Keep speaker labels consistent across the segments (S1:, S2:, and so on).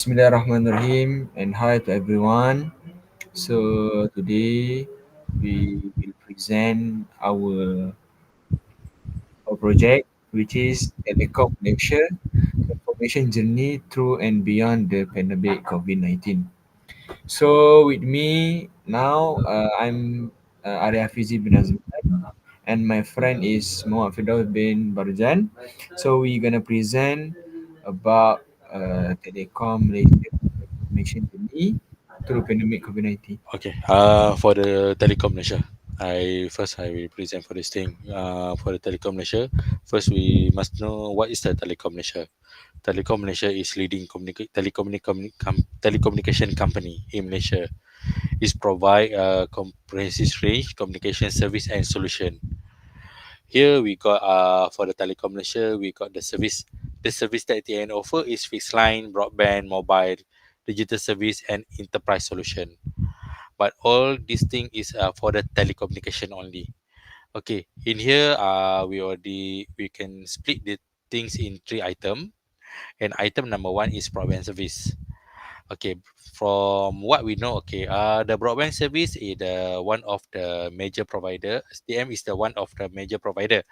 S1: Bismillahirrahmanirrahim and hi to everyone. So today we will present our project which is Telecom Malaysia Transformation Journey through and beyond the pandemic COVID-19. So with me now I'm Arya Fizi bin Azman and my friend is Muhammad Firdaus bin Barjan. So we're gonna present about Telecom Malaysia Transformation Journey through pandemic COVID-19.
S2: Okay. For the Telecom Malaysia, I will present for this thing. For the Telecom Malaysia, first we must know what is the Telecom Malaysia. Telecom Malaysia is leading telecommunication company in Malaysia. It provide a comprehensive range communication service and solution. Here we got for the Telecom Malaysia, we got the service. The service that TN offer is fixed line, broadband, mobile, digital service, and enterprise solution. But all this thing is for the telecommunication only. Okay, in here we can split the things in three item, and item number one is broadband service. Okay, from what we know, okay, the broadband service is the one of the major provider. STM is the one of the major provider.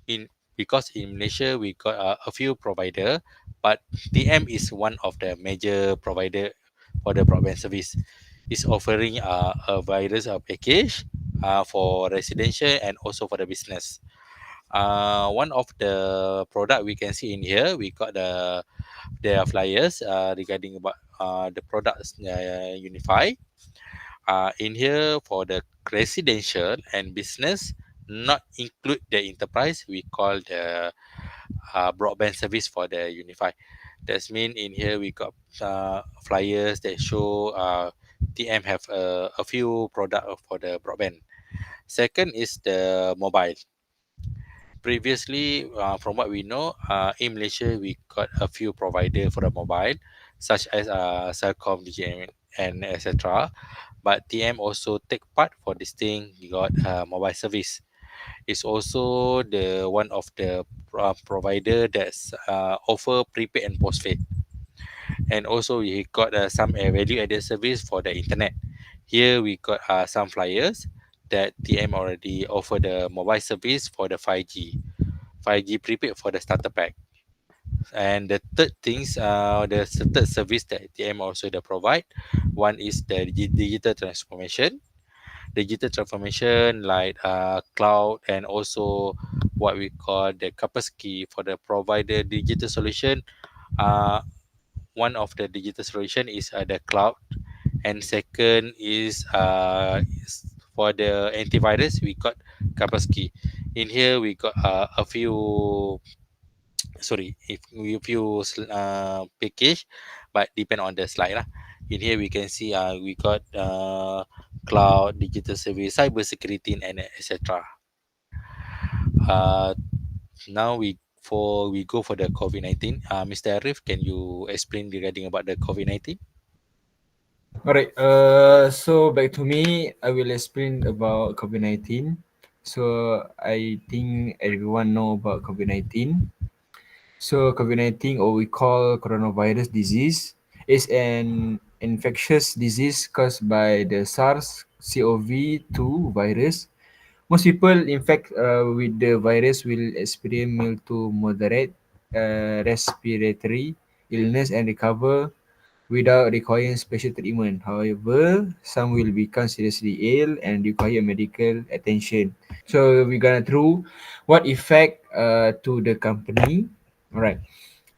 S2: In because in Malaysia we got a few provider, but TM is one of the major provider for the broadband service. Is offering a virus package for residential and also for the business. One of the product we can see in here, we got their flyers regarding about the products Unify. In here for the residential and business, not include the enterprise, we call the broadband service for the Unify. That's mean in here we got flyers that show TM have a few product for the broadband. Second is the mobile. Previously, from what we know, in Malaysia we got a few provider for the mobile, such as Celcom, DJM, and etc. But TM also take part for this thing. We got mobile service. It's also the one of the provider that's offer prepaid and postpaid. And also we got some value added service for the internet. Here we got some flyers that TM already offer the mobile service for the 5G prepaid for the starter pack. And the third things, the third service that TM also they provide, one is the digital transformation. Digital transformation like cloud and also what we call the capacity for the provider digital solution. Uh, One of the digital solution is the cloud, and second is for the antivirus we got Kaspersky. In here we got a few sorry if we few package, but depend on the slide lah. In here we can see we got cloud, digital service, cyber security, and etc. uh Now we go for the COVID-19. Mr. Arif, can you explain regarding about the COVID-19?
S1: Alright, so back to me, I will explain about COVID-19. So I think everyone know about COVID-19. So COVID-19, or we call coronavirus disease, is an infectious disease caused by the SARS-CoV-2 virus. Most people, in fact, with the virus will experience mild to moderate respiratory illness and recover without requiring special treatment. However, some will become seriously ill and require medical attention. So we're gonna through what effect to the company. All right.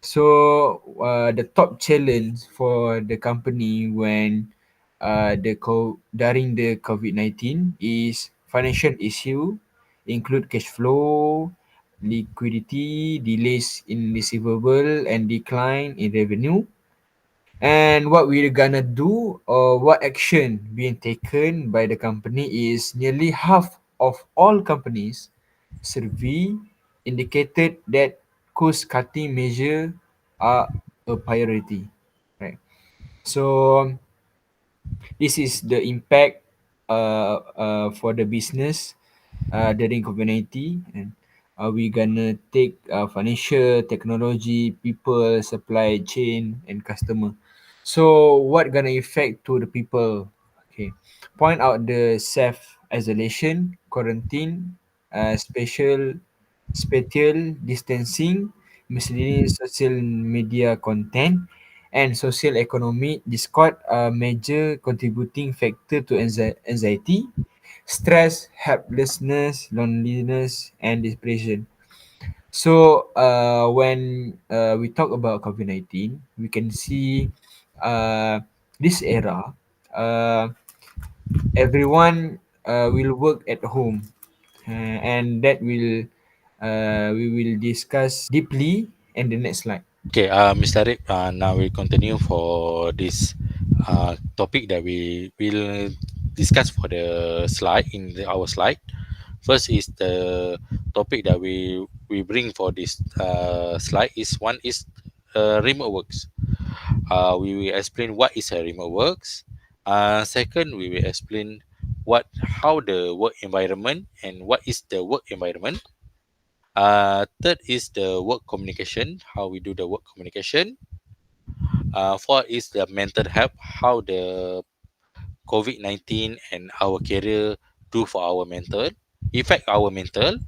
S1: So the top challenge for the company when during the COVID-19 is financial issue, include cash flow, liquidity, delays in receivable, and decline in revenue. And what we're gonna do or what action being taken by the company is nearly half of all companies survey indicated that cost cutting measure are a priority. Right. So this is the impact for the business during COVID-19. And we gonna take financial, technology, people, supply chain, and customer. So what gonna affect to the people? Okay, point out the self isolation, quarantine, spatial distancing, miscellaneous social media content, and social economic discord are major contributing factor to anxiety, stress, helplessness, loneliness, and depression. So when we talk about COVID-19, we can see this era, uh, everyone will work at home, and that will we will discuss deeply in the next slide.
S2: Okay, Mr. Arif, now we continue for this topic that we will discuss for the slide in our slide. First is the topic that we bring for this slide is one is remote works. We will explain what is a remote works. Second, we will explain what how the work environment and what is the work environment. Third is the work communication, how we do the work communication. Fourth is the mental health, how the COVID-19 and our career do for our mental, affect our mental.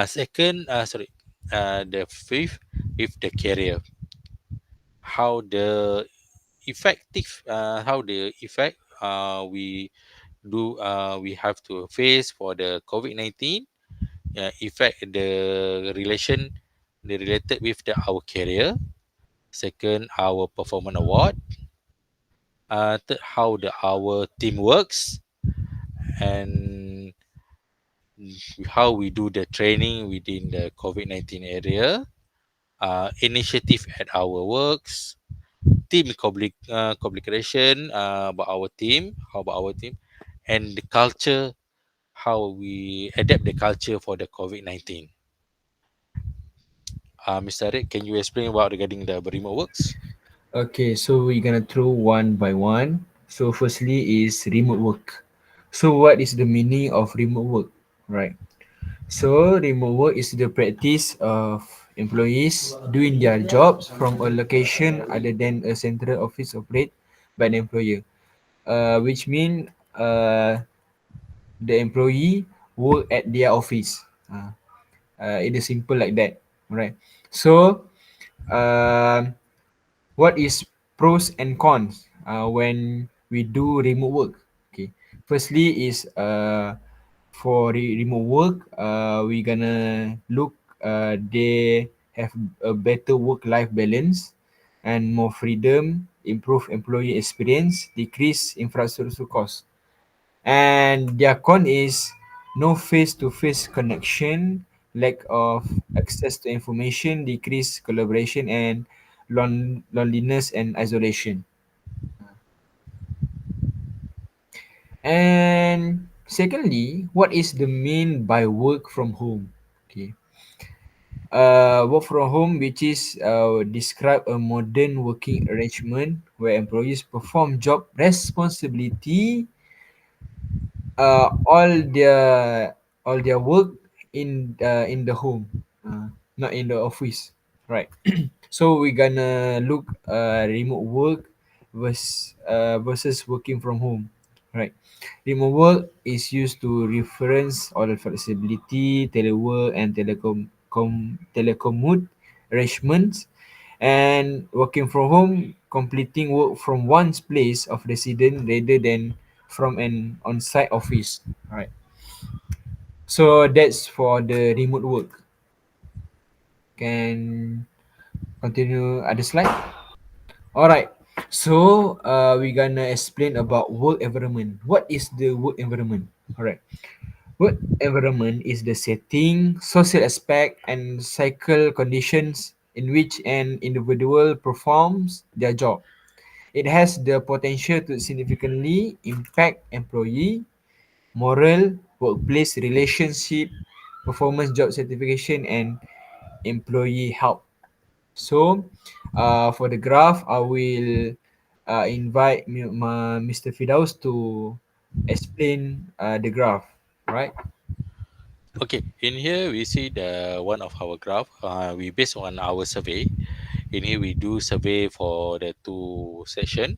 S2: Second, the fifth, if the career, how the how the effect we have to face for the COVID-19 affect the related with our career. Second, our performance award. Third, how our team works, and how we do the training within the COVID-19 area. Initiative at our works, team communication about our team, how about our team, and the culture, how we adapt the culture for the COVID-19. Mr. Rick, can you explain about regarding the remote works?
S1: Okay, so we're gonna through one by one. So firstly is remote work. So what is the meaning of remote work? Right. So remote work is the practice of employees doing their jobs from a location other than a central office operate by the employer. Which mean the employee work at their office. It is simple like that. Right. So um what is pros and cons when we do remote work? Okay, firstly is for remote work, we gonna look they have a better work life balance and more freedom, improve employee experience, decrease infrastructure cost. And their con is no face-to-face connection, lack of access to information, decreased collaboration, and loneliness and isolation. And secondly, what is the mean by work from home? Okay, work from home, which is describe a modern working arrangement where employees perform job responsibility, all their work in the home, not in the office, right? So we're gonna look remote work versus working from home, right? Remote work is used to reference all the flexibility, telework, and telecommute arrangements, and working from home, completing work from one's place of residence rather than from an on-site office. Right. So that's for the remote work. Can continue other slide. All right. So we're gonna explain about work environment. What is the work environment? All right. Work environment is the setting, social aspect, and cycle conditions in which an individual performs their job. It has the potential to significantly impact employee moral, workplace relationship, performance job certification, and employee health. So, for the graph, I will invite Mr. Fidaus to explain the graph, right?
S2: Okay, in here we see the one of our graph. We based on our survey. In here we do survey for the two section.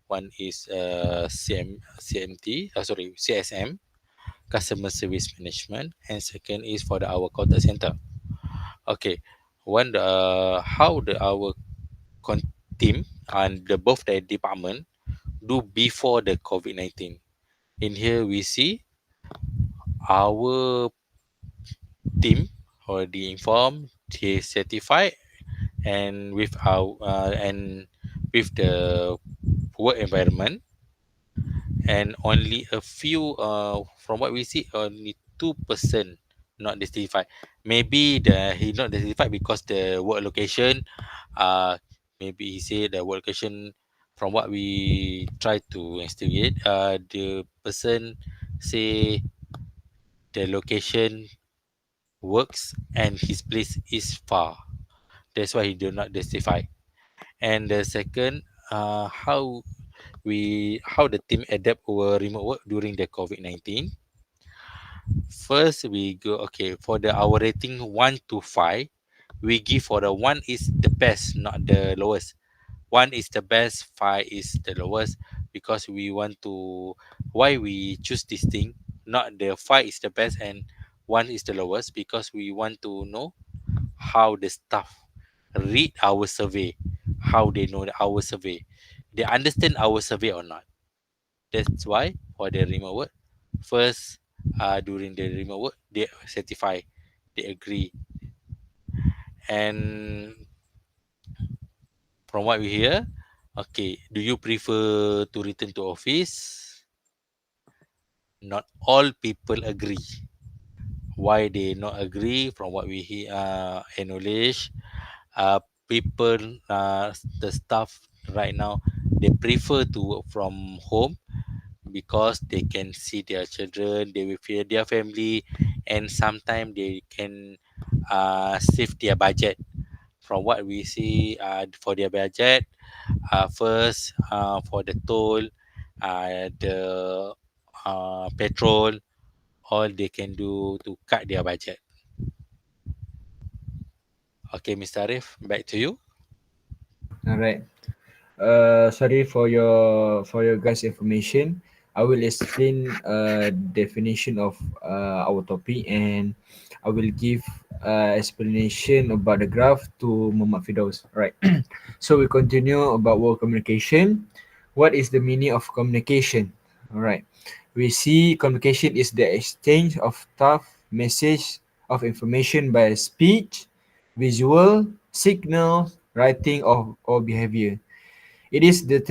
S2: One is CSM, customer service management, and second is for the our contact center. Okay, one how the our team and the both the department do before the COVID-19. In here we see our team already informed, they certified, and with our and with the work environment, and only a few from what we see, only 2% not certified. Maybe the he not certified because the work location, uh maybe he say the work location. From what we try to investigate, the person say the location works and his place is far, that's why he do not justify. And the second, how the team adapt our remote work during the COVID-19. First we go, okay, for the our rating 1 to 5, we give for the 1 is the best, not the lowest. 1 is the best, 5 is the lowest, because we want to, why we choose this thing, not the 5 is the best and 1 is the lowest, because we want to know how the staff read our survey, how they know our survey, they understand our survey or not. That's why for the remote work, first, during the remote work, they certify, they agree. And from what we hear, okay, do you prefer to return to office? Not all people agree. Why they not agree? From what we hear, acknowledge, uh, people, the staff right now, they prefer to work from home because they can see their children, they will feed their family, and sometimes they can save their budget. From what we see, for their budget, first, for the toll, the petrol, all they can do to cut their budget. Okay, Mr. Arif, back to you.
S1: All right. Sorry for your guys' information. I will explain definition of our topic, and I will give explanation about the graph to Muhammad Fidaus. All right. So we continue about word communication. What is the meaning of communication? All right. We see communication is the exchange of thought, message, of information by speech, visual, signal, writing, or behavior. It is the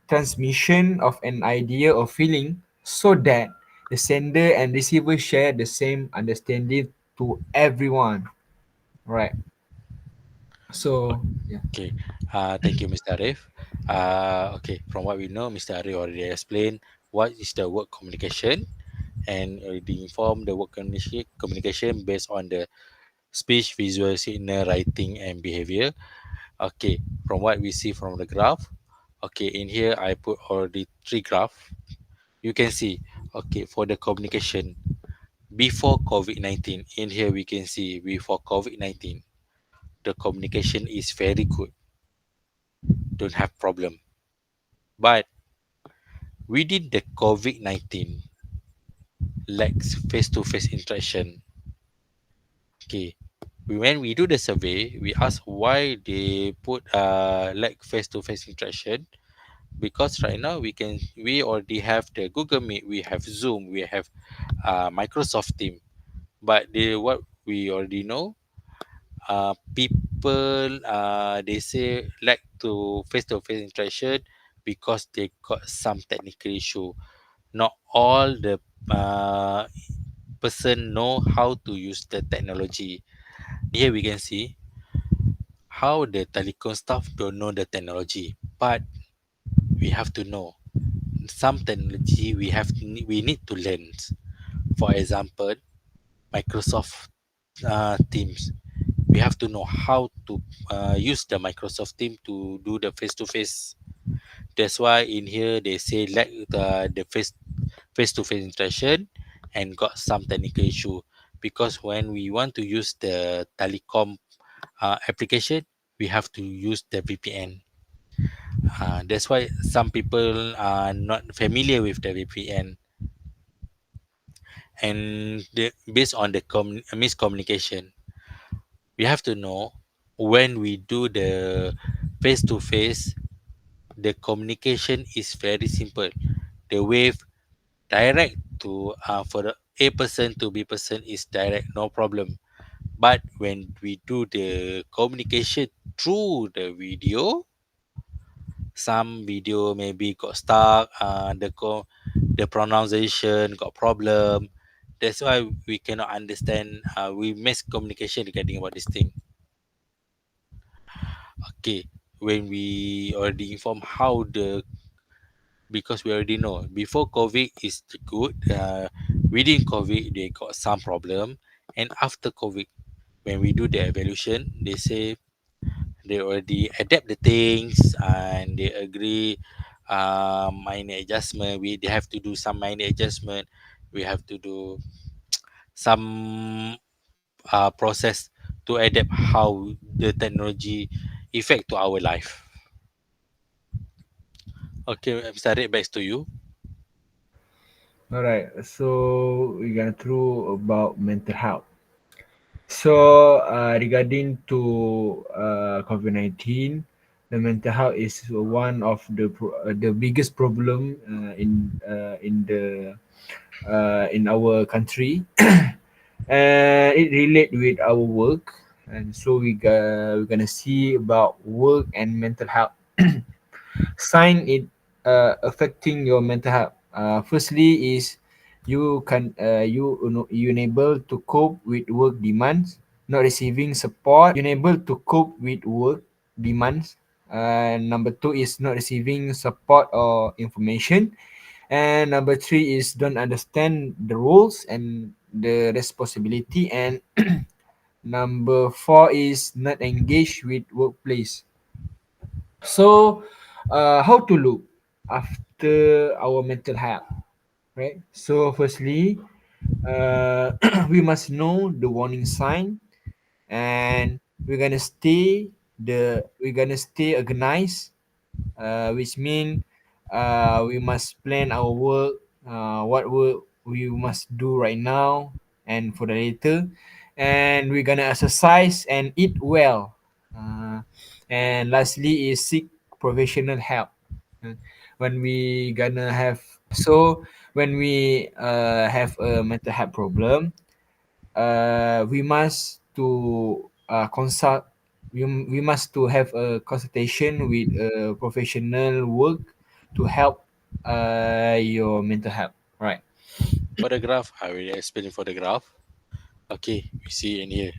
S1: transmission of an idea or feeling so that the sender and receiver share the same understanding to everyone. Right. So, yeah.
S2: Okay, thank you, Mr. Arif. Okay, from what we know, Mr. Arif already explained what is the word communication, and already informed the word communication based on the speech, visual, signal, writing, and behavior. Okay, from what we see from the graph, okay, in here I put already three graph. You can see, okay, for the communication before COVID-19, in here we can see before COVID-19, the communication is very good, don't have problem. But within the COVID-19, lacks face-to-face interaction. Okay, when we do the survey, we ask why they put lack face-to-face interaction, because right now we already have the Google Meet, we have Zoom, we have Microsoft Team, but what we already know, people, they say lack to face-to-face interaction because they got some technical issue. Not all the uh, person know how to use the technology. Here we can see how the telecom staff don't know the technology, but we have to know some technology, we need to learn. For example, Microsoft Teams, we have to know how to use the Microsoft Team to do the face to face. That's why in here they say like the face to face interaction and got some technical issue. because when we want to use the telecom application, we have to use the VPN. That's why some people are not familiar with the VPN, and based on the miscommunication, we have to know when we do the face to face, the communication is very simple. The wave direct to for the A person to B person is direct, no problem. But when we do the communication through the video, some video maybe got stuck, the pronunciation got problem. That's why we cannot understand. We miss communication regarding about this thing. Okay, when we already inform how the, because we already know before COVID is good. Within COVID they got some problem, and after COVID when we do the evaluation, they say they already adapt the things and they agree minor adjustment. They have to do some minor adjustment. We have to do some process to adapt how the technology affect to our life. Okay, Mr. Arik, back to you.
S1: All right. So we're gonna through about mental health. So regarding to COVID-19, the mental health is one of the biggest problem in our country, and it relate with our work. And so we're gonna see about work and mental health. Sign it affecting your mental health. Firstly is you unable to cope with work demands, not receiving support, unable to cope with work demands. Number two is not receiving support or information, and number three is don't understand the rules and the responsibility, and number four is not engaged with workplace. So, how to look after our mental health, right? So, firstly, we must know the warning sign, and we're gonna stay organized, which mean we must plan our work, what work we must do right now and for the later, and we're gonna exercise and eat well, and lastly is seek professional help. Uh, when we gonna have so when we have a mental health problem, we must to consult we must to have a consultation with a professional work to help your mental health, right?
S2: For the graph, I will explain for the graph. Okay, we see in here.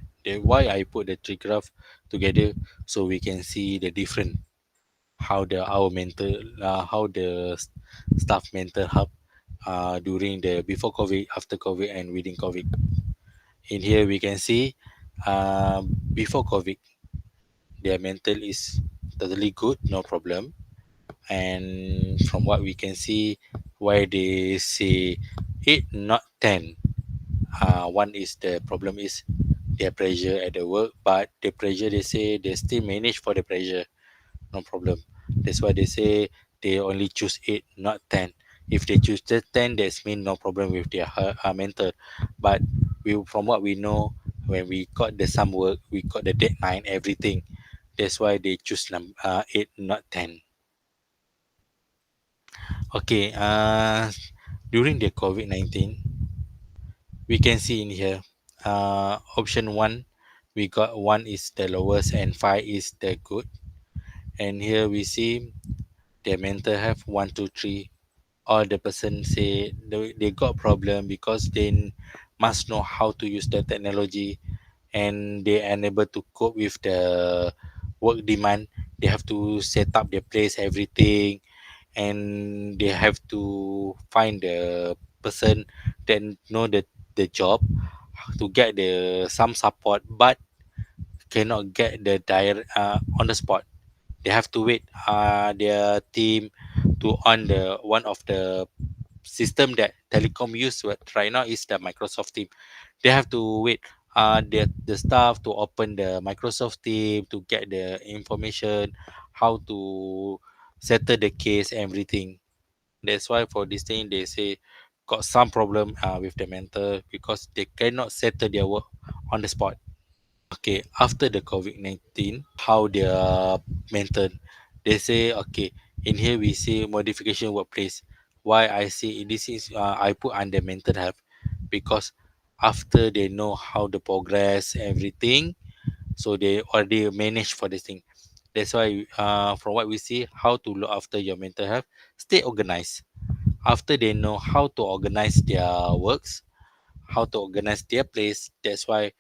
S2: Why I put the three graph together, so we can see the different, how the our mental how the staff mental health during the before COVID, after COVID, and within COVID. In here we can see before COVID their mental is totally good, no problem. And from what we can see, why they say 8 not 10, one is the problem is their pressure at the work, but the pressure they say they still manage for the pressure, no problem. That's why they say they only choose 8 not 10. If they choose the 10, that's mean no problem with their mental. But from what we know, when we got the some work, we got the deadline, everything. That's why they choose 8 not 10. Okay, during the COVID-19, we can see in here, option 1, we got 1 is the lowest and 5 is the good. And here we see their mental health 1 2 3, all the person say they got problem because they must know how to use the technology, and they unable to cope with the work demand. They have to set up their place, everything, and they have to find the person that know the job to get the some support, but cannot get the direct on the spot. They have to wait their team to on the one of the system that telecom use right now is the Microsoft Team. They have to wait the staff to open the Microsoft Team to get the information, how to settle the case, everything. That's why for this thing they say got some problem with the mental because they cannot settle their work on the spot. Okay, after the COVID-19, how they are mental. They say, okay, in here we see modification workplace. Why I say this is I put under mental health because after they know how the progress everything, so they already manage for this thing. That's why from what we see, how to look after your mental health, stay organized. After they know how to organize their works, how to organize their place. That's why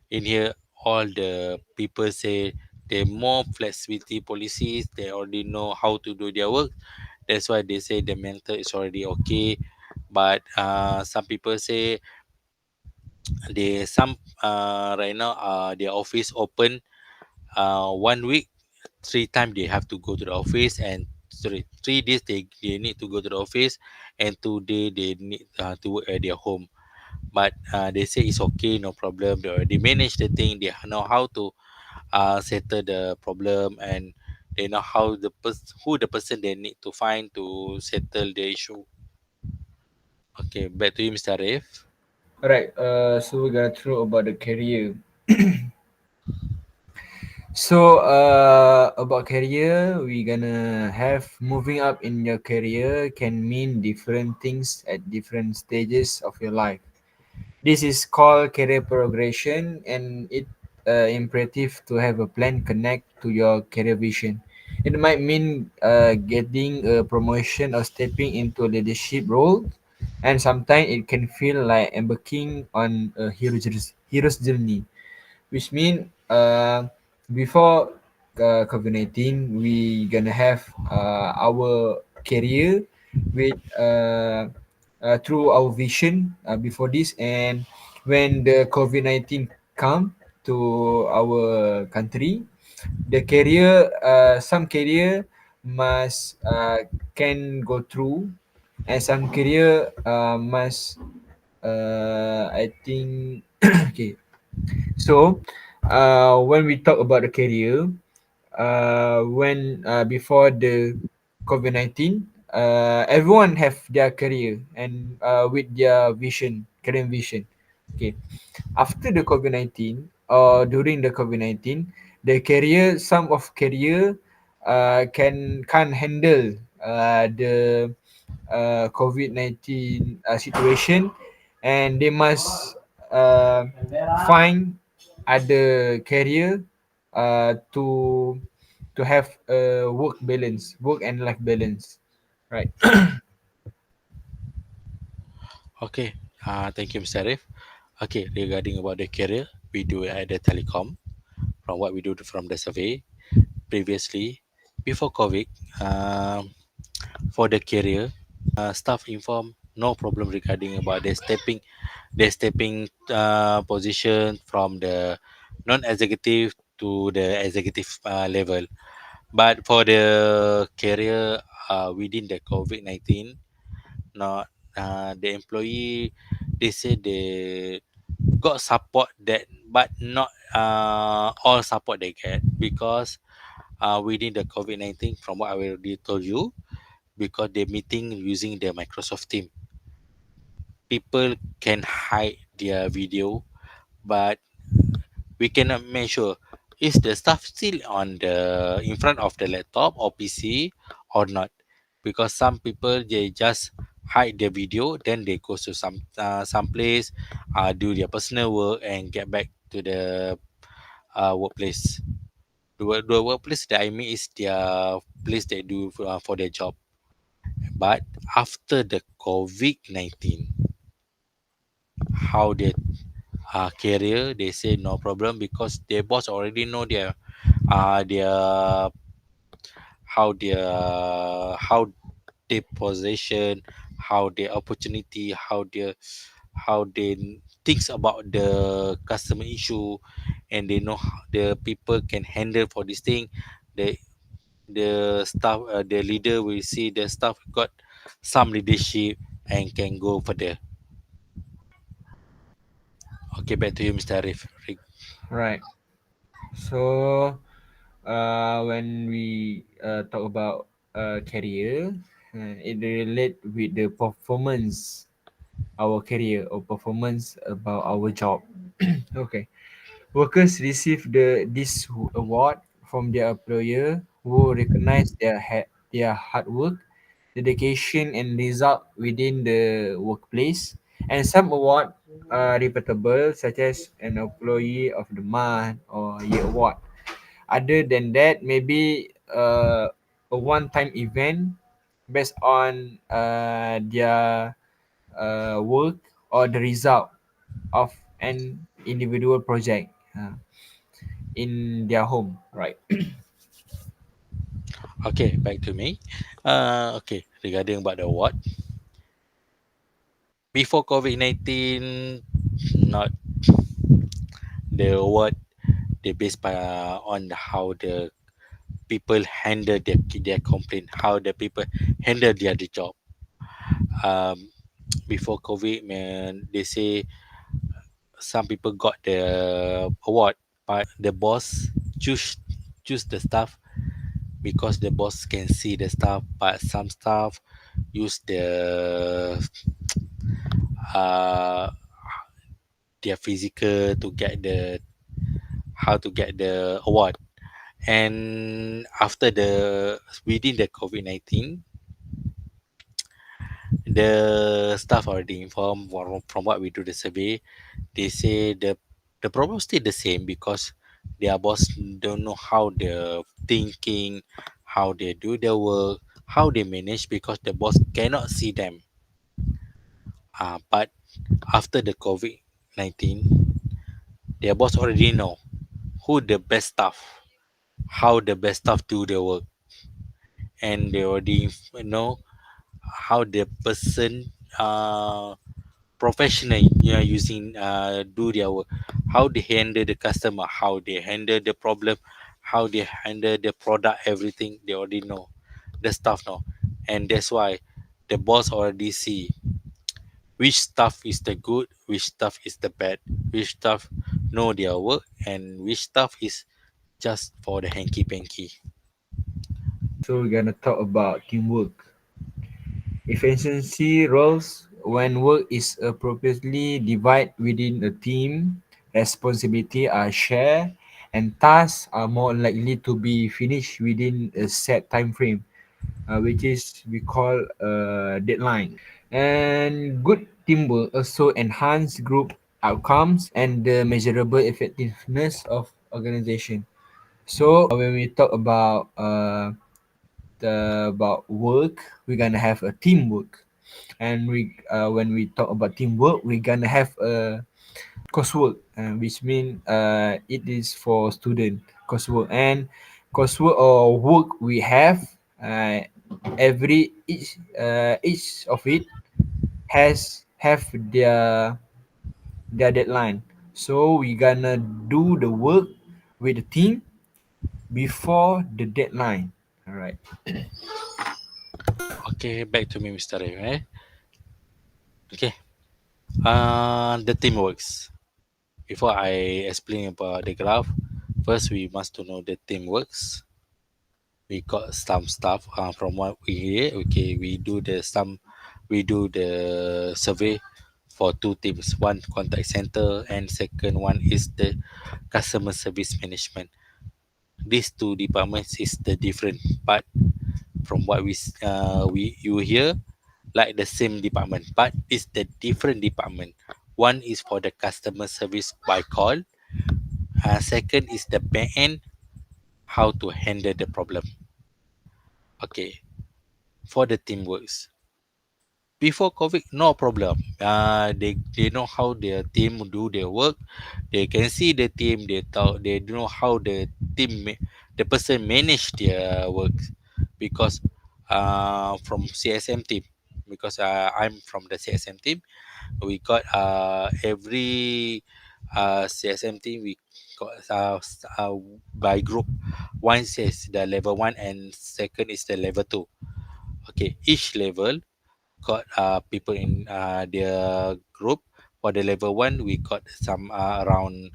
S2: in here all the people say they more flexibility policies. They already know how to do their work. That's why they say the mental is already okay. But some people say they some right now their office open 1 week 3 times they have to go to the office and sorry 3 days they need to go to the office and 2 day they need to work at their home, but they say it's okay, no problem. They already manage the thing. They know how to settle the problem, and they know how who the person they need to find to settle the issue. Okay, back to you, Mr. Arif.
S1: Alright, so we're gonna throw about the career. So about career, we gonna have moving up in your career can mean different things at different stages of your life. This is called career progression, and it imperative to have a plan connect to your career vision. It might mean getting a promotion or stepping into a leadership role, and sometimes it can feel like embarking on a hero's journey, which mean before COVID-19 we gonna have our career with through our vision before this, and when the COVID-19 come to our country, the career some career must can go through, and some career must I think okay. So, when we talk about the career, when before the COVID-19, everyone have their career and with their vision, current vision. Okay, after the COVID-19 or during the COVID-19, the career, some of career can't handle the COVID-19 situation, and they must uh, find other career to have a work balance, work and life balance, right?
S2: Okay, thank you, Mr. Arif. Okay, regarding about the career, we do at the telecom. From what we do from the survey previously, before COVID, for the career, staff inform no problem regarding about the stepping position from the non-executive to the executive level. But for the career within the COVID-19, not the employee, they say they got support that, but not all support they get because within the COVID-19, from what I already told you, because they're meeting using the Microsoft Team, people can hide their video, but we cannot measure is the stuff still on the in front of the laptop or PC or not, because some people they just hide the video, then they go to some place, do their personal work and get back to the workplace. The workplace that I mean is their place they do for their job. But after the COVID-19, how they career, they say no problem because their boss already know their how they position, how their opportunity, how they thinks about the customer issue, and they know how the people can handle for this thing. The the staff, the leader will see the staff got some leadership, and can go further. Okay, back to you, Mr. Arif.
S1: Right. So when we talk about career, it relate with the performance our career or performance about our job. Okay. Workers receive this award from their employer who recognize their hard work, dedication, and result within the workplace. And some award are reputable, such as an Employee of the Month or Year Award. Other than that, maybe a one-time event based on their work or the result of an individual project in their home, right?
S2: Okay, back to me. Okay, regarding about the award. Before COVID-19, not the award, they based by, on how the people handle their complaint, how the people handle their job. Um, Before COVID, man, they say some people got the award, but the boss choose the staff because the boss can see the staff, but some staff use uh their physical to get the how to get the award. And after the within the COVID-19, the staff already informed from what we do the survey. They say the problem still the same because their boss don't know how they're thinking, how they do their work, how they manage because the boss cannot see them. But after the COVID-19, their boss already know who the best staff, how the best staff do their work, and they already know how the person professional, using do their work, how they handle the customer, how they handle the problem, how they handle the product, everything they already know, the staff know. And that's why the boss already see which stuff is the good, which stuff is the bad, which stuff know their work, and which stuff is just for the hanky panky.
S1: So we're gonna talk about teamwork. Efficiency roles when work is appropriately divided within a team, responsibility are shared, and tasks are more likely to be finished within a set time frame, which is we call a deadline. And good teamwork also enhance group outcomes and the measurable effectiveness of organization. So when we talk about work, we're gonna have a teamwork, and we when we talk about teamwork, we're gonna have a coursework, which mean it is for student coursework. And coursework or work we have, every each of it has have their deadline. So we gonna do the work with the team before the deadline. All right.
S2: Okay, back to me, Mr. Ray. Okay. The team works. Before I explain about the graph, first we must to know the team works. We got some stuff from what we hear. Okay, we do the survey for two teams. One contact center and second one is the customer service management. These two departments is the different part from what we you hear, like the same department, but it's the different department. One is for the customer service by call. Second is the back end, how to handle the problem. Okay, for the teamworks. Before COVID, no problem. They know how their team do their work. They can see the team. They know how the person manage their work because from CSM team, because I'm from the CSM team. We got every CSM team we got by group. One is the level one and second is the level two. Okay, each level got people in their group. For the level one, we got some around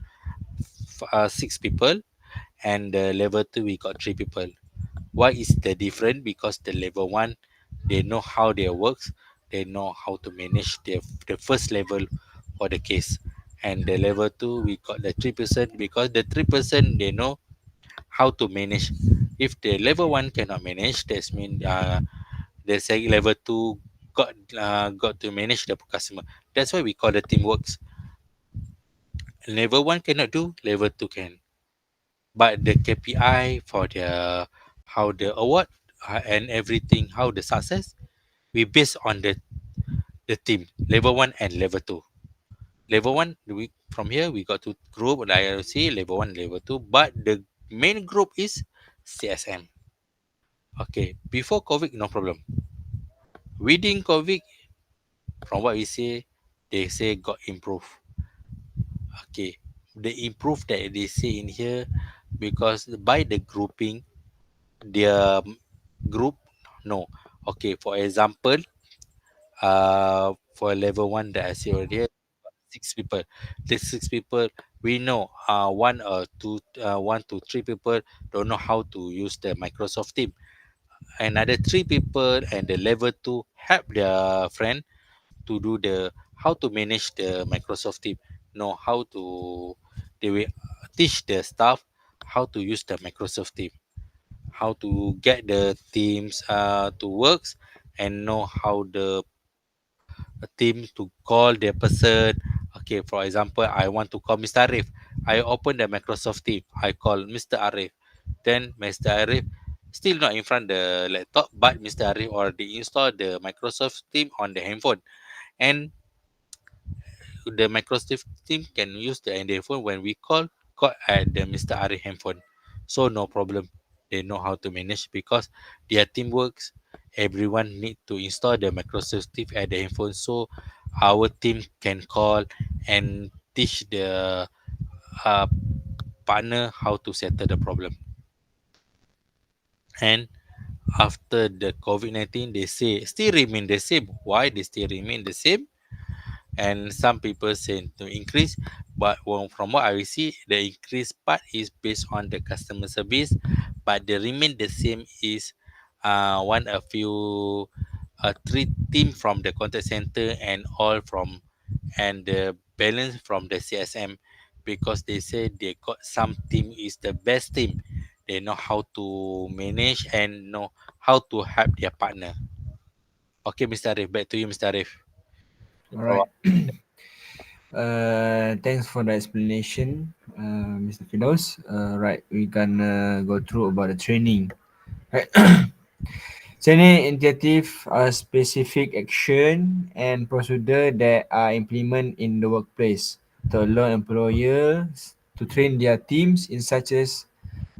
S2: 6 people, and the level two we got 3 people. Why is the different? Because the level one, they know how they works, they know how to manage the first level for the case, and the level two we got the 3% because the 3% they know how to manage. If the level one cannot manage, that's mean the second level two got to manage the customer. That's why we call the teamworks. Level one cannot do, level two can. But the KPI for the how the award and everything, how the success, we base on the team level one and level two. Level one, we from here we got to group like I see level one, level two, but the main group is CSM. Okay, before COVID, no problem. Within COVID, from what we say, they say got improved. Okay, the improve that they say in here because by the grouping, their group, no. Okay, for example, for level one that I see already here, 6 people. The 6 people we know one or two 1 to 3 people don't know how to use the Microsoft Team. Another 3 people and the level two help their friend to do the how to manage the Microsoft Team, know how to they will teach the staff how to use the Microsoft Team, how to get the teams to works, and know how the team to call the person. Okay, for example, I want to call Mr. Arif. I open the Microsoft Team. I call Mr. Arif. Then Mr. Arif still not in front the laptop, but Mr. Arif already installed the Microsoft Team on the handphone, and the Microsoft team can use the Android phone when we call at the Mr. Ari handphone. So no problem. They know how to manage because their team works. Everyone need to install the Microsoft team at the handphone so our team can call and teach the uh, partner how to settle the problem. And after the COVID-19, they say still remain the same. Why they still remain the same? And some people say to increase, but from what I see the increase part is based on the customer service, but the remain the same is one a few three team from the contact center and all from and the balance from the CSM, because they say they got some team is the best team, they know how to manage and know how to help their partner. Okay, Mr. Arif, back to you, Mr. Arif.
S1: All right. Thanks for the explanation, Mr. Finos. Right, we can go through about the training. Right. Training initiative are specific action and procedure that are implemented in the workplace to allow employers to train their teams in such as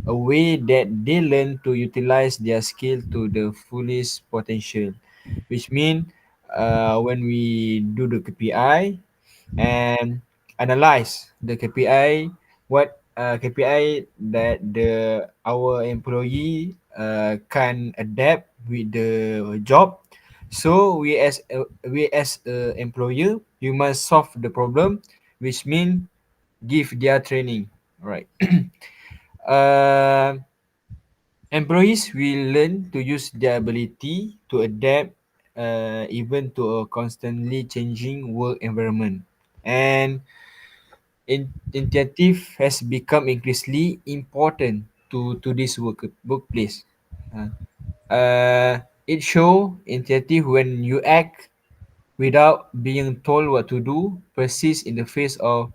S1: a way that they learn to utilize their skill to the fullest potential, which mean when we do the KPI and analyze the KPI, what KPI that the our employee can adapt with the job. So we as a employer, you must solve the problem, which mean give their training, right? uh, Employees will learn to use their ability to adapt even to a constantly changing work environment. And initiative has become increasingly important to this workplace. Uh, it show initiative when you act without being told what to do, persist in the face of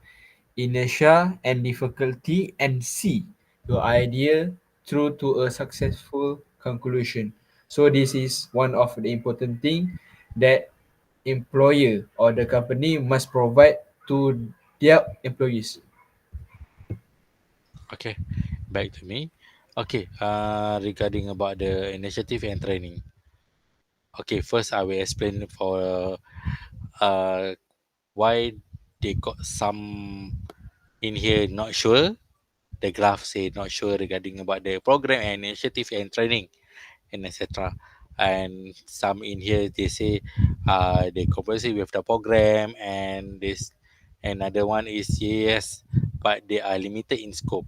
S1: inertia and difficulty, and see your idea through to a successful conclusion. So this is one of the important thing that employer or the company must provide to their employees.
S2: Okay, back to me. Okay, regarding about the initiative and training. Okay, first I will explain for uh why they got some in here not sure. The graph say not sure regarding about the program and initiative and training and etc. and some in here they say they compensate with the program, and this another one is yes, but they are limited in scope.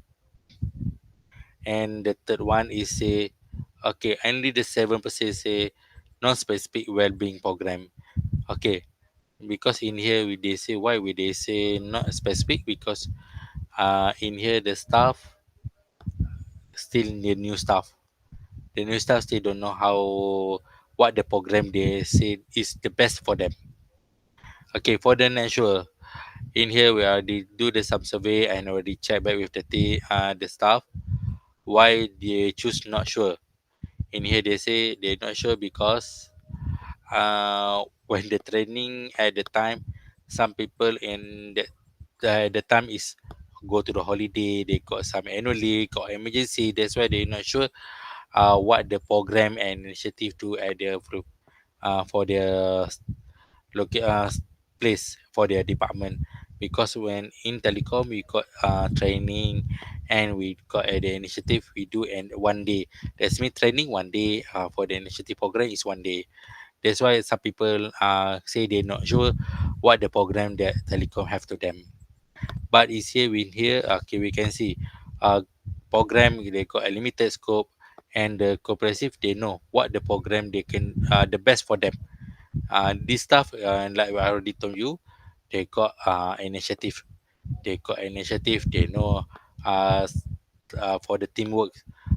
S2: And the third one is say okay, only the 7% say non-specific well-being program. Okay, because in here they say why we they say not specific, because in here the staff still need new staff. The new staff still don't know how what the program they say is the best for them. Okay, for the natural, in here we already do the some survey and already check back with the staff why they choose not sure. In here they say they're not sure because when the training at the time, some people in the time is go to the holiday, they got some annual leave, got emergency, that's why they're not sure what the program and initiative do at the for their place for their department. Because when in telecom we got training and we got the initiative we do and one day, that's mean training one day, for the initiative program is one day. That's why some people say they're not sure what the program that telecom have to them. But is here in here, okay, we can see program they got a limited scope, and the cooperative they know what the program they can the best for them. This stuff, like I already told you, they got initiative. They got initiative. They know for the teamwork,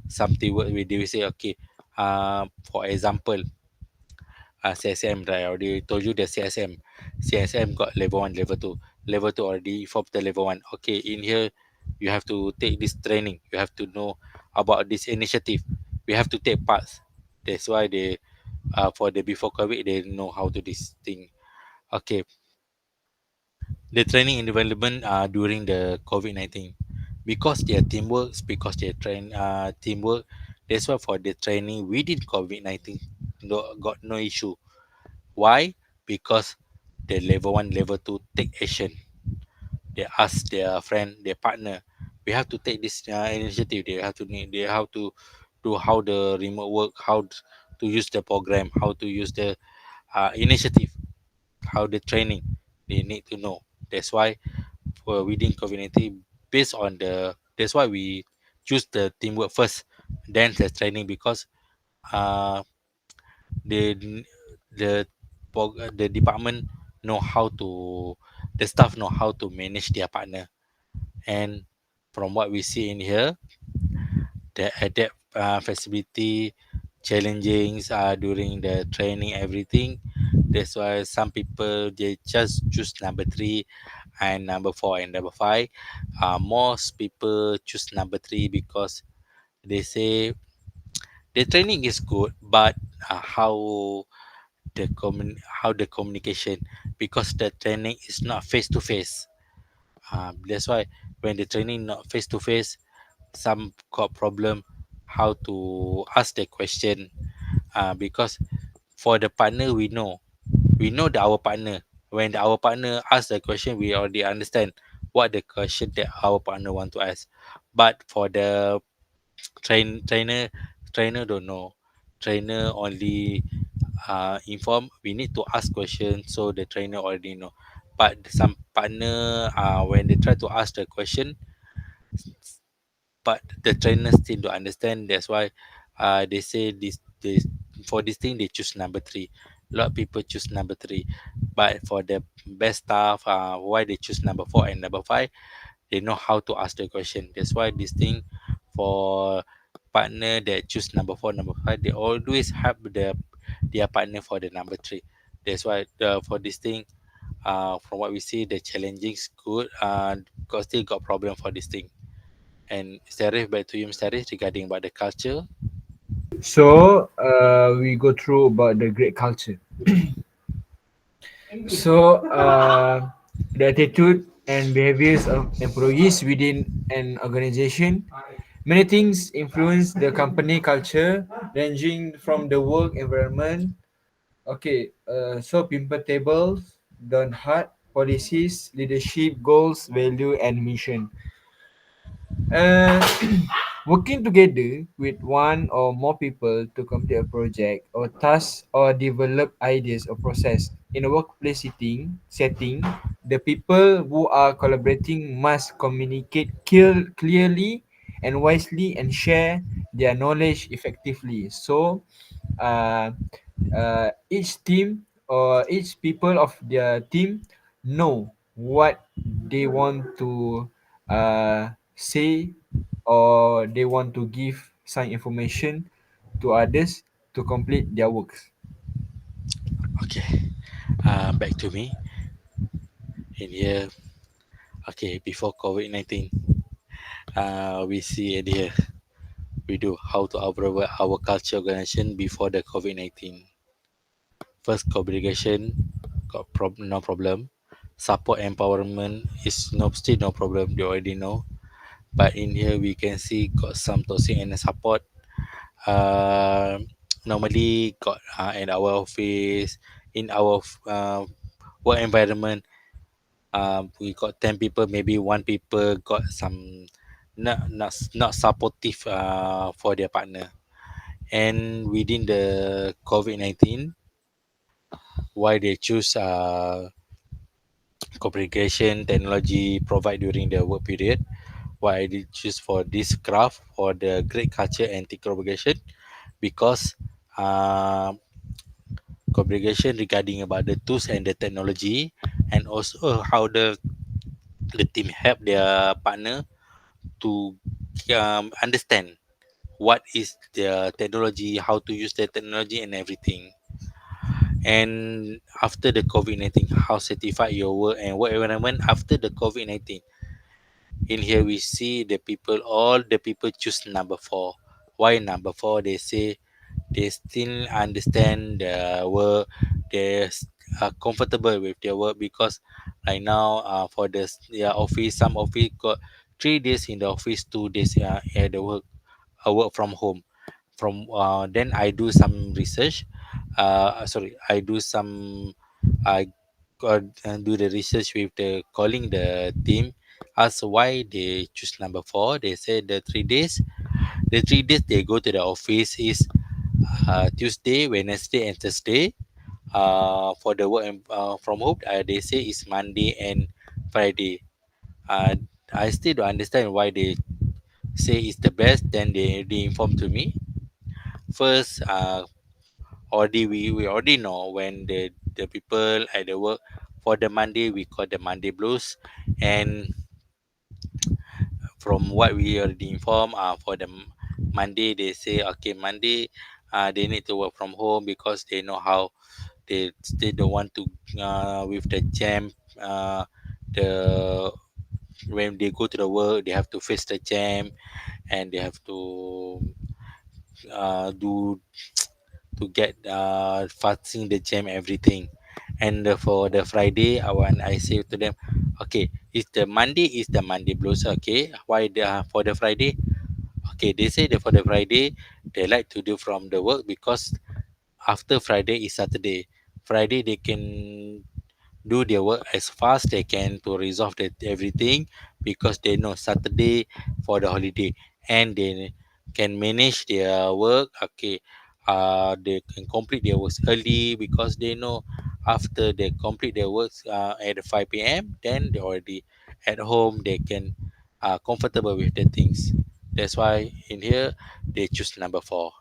S2: some teamwork we will say okay. For example, CSM, right? I already told you the CSM. CSM got level one, level two. Level two already informed the level one. Okay, in here you have to take this training. You have to know about this initiative. We have to take parts. That's why they for the before COVID they know how to this thing. Okay, the training and development during the COVID-19, because their teamwork, because they train teamwork. That's why for the training within COVID-19, no, got no issue. Why? Because the level one, level two take action. They ask their friend, their partner, we have to take this initiative. They have to need, they have to do how the remote work, to use the program, how to use the initiative, how the training. They need to know. That's why for within community, based on the, that's why we choose the teamwork first, then the training, because uh, the the department know how to, the staff know how to manage their partner. And from what we see in here, the adapt flexibility challenging during the training everything. That's why some people they just choose number three and number four and number five. Most people choose number three because they say the training is good, but how how the communication, because the training is not face to face. That's why when the training not face to face, some got problem how to ask the question. Because for the partner we know that our partner, when our partner ask the question we already understand what the question that our partner want to ask. But for the trainer, trainer don't know. Trainer only inform we need to ask question, so the trainer already know. But some partner when they try to ask the question, but the trainer still don't understand. That's why they say this for this thing they choose number three. A lot of people choose number three, but for the best staff, why they choose number four and number five, they know how to ask the question. That's why this thing for partner that choose number four, number five, they always have their partner for the number three. That's why for this thing, from what we see, the challenging is good. Got still got problem for this thing. And Sarif, back to you, Mr. Sarif, regarding about the culture.
S1: So we go through about the great culture. So the attitude and behaviors of employees within an organization. Many things influence the company culture, ranging from the work environment. Okay, so people tables, done hard policies, leadership goals, value, and mission. Uh, Working together with one or more people to complete a project or task or develop ideas or process in a workplace setting, the people who are collaborating must communicate clearly and wisely and share their knowledge effectively. So, uh, each team or each people of their team know what they want to say, or they want to give some information to others to complete their works.
S2: Okay, back to me in here. Okay, before COVID-19, we see in here we do how to improve our culture organization before the COVID-19. First, communication, no problem. Support empowerment is still no problem. They already know. But in here we can see got some toxic and support. Uh, Normally got in our office, in our work environment, we got 10 people. Maybe one people got some not supportive for their partner. And within the COVID-19, why they choose communication technology provide during the work period, why I did choose for this craft for the great culture and team communication, because uh, communication regarding about the tools and the technology, and also how the team help their partner to understand what is the technology, how to use the technology and everything. And after the COVID-19, how certify your work and work environment after the COVID-19. In here we see the people, all the people choose number four. Why number four? They say they still understand the work, they are comfortable with their work, because right now for the office, some office got 3 days in the office, 2 days at the work from home. From then I do some research. Sorry, I do some. I got and do the research with the calling the team. Ask why they choose number four. They said the 3 days. The 3 days they go to the office is Tuesday, Wednesday, and Thursday. For the work from home, they say it's Monday and Friday. Uh, I still don't understand why they say it's the best. Then they inform to me first. Already we already know when the people at the work for the Monday we call the Monday blues, and from what we already informed, for the Monday they say okay Monday, they need to work from home because they know how they don't want to with the jam, the when they go to the work they have to face the jam, and they have to do to get fasting the jam everything. And for the Friday I say to them, okay, is the Monday is the Monday blues, okay, why the for the Friday, okay, they say that for the Friday they like to do from the work because after Friday is Saturday. Friday they can do their work as fast they can to resolve everything, because they know Saturday for the holiday, and they can manage their work. Okay, they can complete their works early because they know after they complete their works at 5 p.m. then they already at home, they can comfortable with the things. That's why in here they choose number four.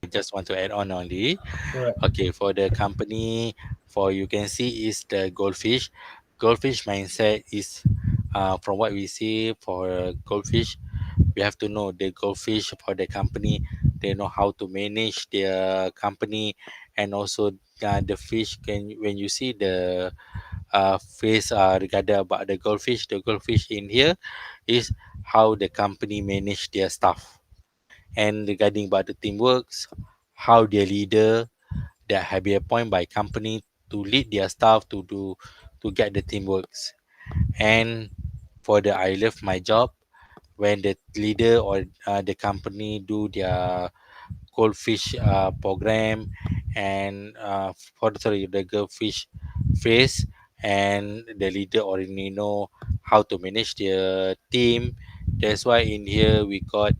S2: I just want to add on only.
S1: Alright.
S2: Okay, for the company, for you can see is the goldfish. Goldfish mindset is, from what we see for goldfish, we have to know the goldfish for the company. They know how to manage their company, and also the fish can when you see the face regarding about the goldfish in here is how the company manage their staff, and regarding about the teamworks, how their leader that have been appointed by company to lead their staff to do to get the team works. And for the I love my job, when the leader or the company do their goldfish program, and for sorry the goldfish face, and the leader already know how to manage their team, That's why in here we got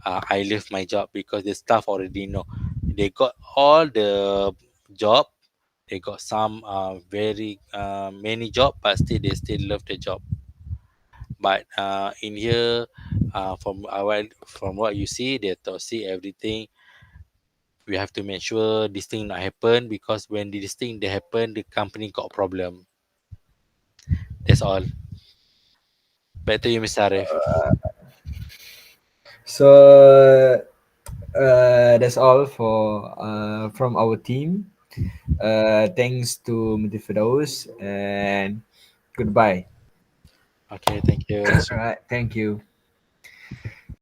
S2: I love my job because the staff already know. They got all the job. They got some very many job, but still they still love the job. But in here, from what you see, they see everything. We have to make sure this thing not happen because when this thing they happen, the company got problem. That's all. Back to you, Mr. Arif.
S1: So that's all for from our team. Thanks to Mr. Firdaus and goodbye.
S2: Okay, thank you.
S1: All right, thank you.